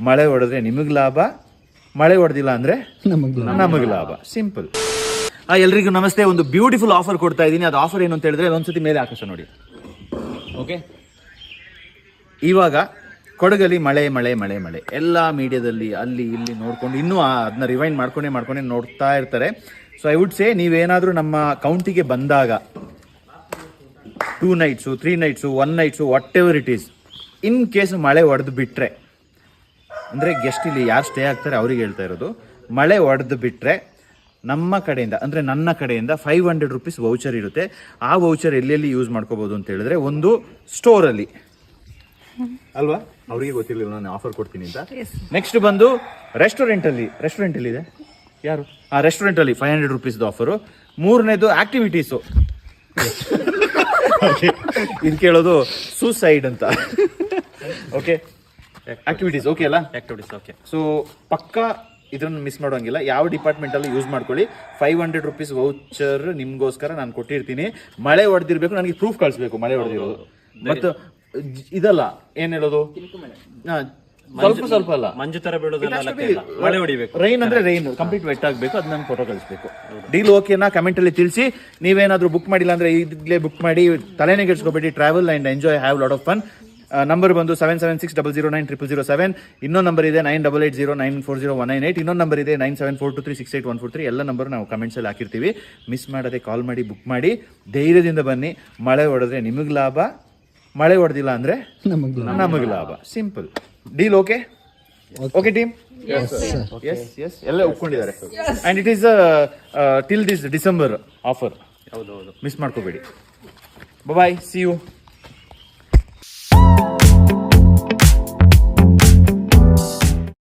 ಮಳೆ ಹೊಡೆದ್ರೆ ನಿಮಗೆ ಲಾಭ, ಮಳೆ ಹೊಡೆದಿಲ್ಲ ಅಂದರೆ ನಮಗೆ ಲಾಭ. ಸಿಂಪಲ್. ಎಲ್ರಿಗೂ ನಮಸ್ತೆ. ಒಂದು ಬ್ಯೂಟಿಫುಲ್ ಆಫರ್ ಕೊಡ್ತಾ ಇದ್ದೀನಿ. ಅದು ಆಫರ್ ಏನು ಅಂತ ಹೇಳಿದ್ರೆ ಒಂದ್ಸತಿ ಮೇಲೆ ಆಕಾಶ ನೋಡಿ. ಓಕೆ, ಇವಾಗ ಕೊಡಗಲ್ಲಿ ಮಳೆ ಮಳೆ ಮಳೆ ಮಳೆ ಎಲ್ಲ ಮೀಡಿಯಾದಲ್ಲಿ ಅಲ್ಲಿ ಇಲ್ಲಿ ನೋಡ್ಕೊಂಡು ಇನ್ನೂ ಅದನ್ನ ರಿವೈಂಡ್ ಮಾಡ್ಕೊಂಡೇ ನೋಡ್ತಾ ಇರ್ತಾರೆ. ಸೊ ಐ ವುಡ್ ಸೇ ನೀವೇನಾದರೂ ನಮ್ಮ ಕೌಂಟಿಗೆ ಬಂದಾಗ 2 nights 3 nights 1 night what ever it is, in case ಮಳೆ ಹೊಡೆದು ಬಿಟ್ರೆ, ಅಂದರೆ ಗೆಸ್ಟ್ ಇಲ್ಲಿ ಯಾರು ಸ್ಟೇ ಆಗ್ತಾರೆ ಅವ್ರಿಗೆ ಹೇಳ್ತಾ ಇರೋದು, ಮಳೆ ಹೊಡೆದು ಬಿಟ್ರೆ ನಮ್ಮ ಕಡೆಯಿಂದ ಅಂದರೆ ನನ್ನ ಕಡೆಯಿಂದ 500 rupees ವೌಚರ್ ಇರುತ್ತೆ. ಆ ವೌಚರ್ ಎಲ್ಲೆಲ್ಲಿ ಯೂಸ್ ಮಾಡ್ಕೋಬೋದು ಅಂತ ಹೇಳಿದ್ರೆ, ಒಂದು ಸ್ಟೋರಲ್ಲಿ ಅಲ್ವಾ, ಅವರಿಗೆ ಗೊತ್ತಿರಲಿಲ್ಲ ನಾನು ಆಫರ್ ಕೊಡ್ತೀನಿ ಅಂತ. ನೆಕ್ಸ್ಟ್ ಬಂದು ರೆಸ್ಟೋರೆಂಟ್ ಅಲ್ಲಿ ಇದೆ ಯಾರು, ಆ ರೆಸ್ಟೋರೆಂಟ್ ಅಲ್ಲಿ 500 rupees ಆಫರು. ಮೂರನೇದು ಆಕ್ಟಿವಿಟೀಸು, ಇದು ಕೇಳೋದು ಸೂಸೈಡ್ ಅಂತ. ಓಕೆ, ಆಕ್ಟಿವಿಟೀಸ್ ಓಕೆ ಅಲ್ಲ, ಆಕ್ಟಿವಿಟೀಸ್ ಓಕೆ. ಸೊ ಪಕ್ಕ ಇದನ್ನು ಮಿಸ್ ಮಾಡೋಂಗಿಲ್ಲ. ಯಾವ ಡಿಪಾರ್ಟ್ಮೆಂಟ್ ಅಲ್ಲಿ ಯೂಸ್ ಮಾಡ್ಕೊಳ್ಳಿ. 500 rupees ವೌಚರ್ ನಿಮ್ಗೋಸ್ಕರ ನಾನು ಕೊಟ್ಟಿರ್ತೀನಿ. ಮಳೆ ಹೊಡೆದಿರ್ಬೇಕು, ನನಗೆ ಪ್ರೂಫ್ ಕಳಿಸ್ಬೇಕು ಮಳೆ ಹೊಡೆದಿರೋದು. ಮತ್ತು ಇದಲ್ಲ ಏನ್ ಹೇಳೋದು, ಸ್ವಲ್ಪ ಅಲ್ಲ, ಮಂಜು ತರ ಮಳೆ ಹೊಡಿಬೇಕು. ರೈನ್ ಅಂದ್ರೆ ರೈನ್ ಕಂಪ್ಲೀಟ್ ವೆಟ್ ಆಗಬೇಕು, ಅದು ನಂಗೆ ಫೋಟೋ ಕಳಿಸ್ಬೇಕು. ಡೀಲ್ ಓಕೆನಾ? ಕಮೆಂಟ್ ಅಲ್ಲಿ ತಿಳಿಸಿ. ನೀವೇನಾದ್ರೂ ಬುಕ್ ಮಾಡಿಲ್ಲ ಅಂದ್ರೆ ಈಗಲೇ ಬುಕ್ ಮಾಡಿ, ತಲೆನೇ ಕೆಡ್ಸ್ಕೊಬೇಡಿ. Travel and enjoy, have lot of fun. Number ಬಂದು 7760090007. ಇನ್ನೊಂದು ನಂಬರ್ ಇದೆ 9880940198. ಇನ್ನೊಂದು ನಂಬರ್ ಇದೆ 9742368143. ಎಲ್ಲ ನಂಬರ್ ನಾವು ಕಮೆಂಟ್ಸ್ ಅಲ್ಲಿ ಹಾಕಿರ್ತೀವಿ. ಮಿಸ್ ಮಾಡದೆ ಕಾಲ್ ಮಾಡಿ, ಬುಕ್ ಮಾಡಿ, ಧೈರ್ಯದಿಂದ ಬನ್ನಿ. ಮಳೆ ಹೊಡೆದ್ರೆ ನಿಮಗೆ ಲಾಭ, ಮಳೆ ಹೊಡೆದಿಲ್ಲ ಅಂದ್ರೆ ನಮಗೆ ಲಾಭ. Simple deal. Okay okay team? Yes ಎಲ್ಲ ಒಪ್ಕೊಂಡಿದ್ದಾರೆ. And it is till this December offer. ಹೌದು, ಮಿಸ್ ಮಾಡ್ಕೋಬೇಡಿ. Bye, see you.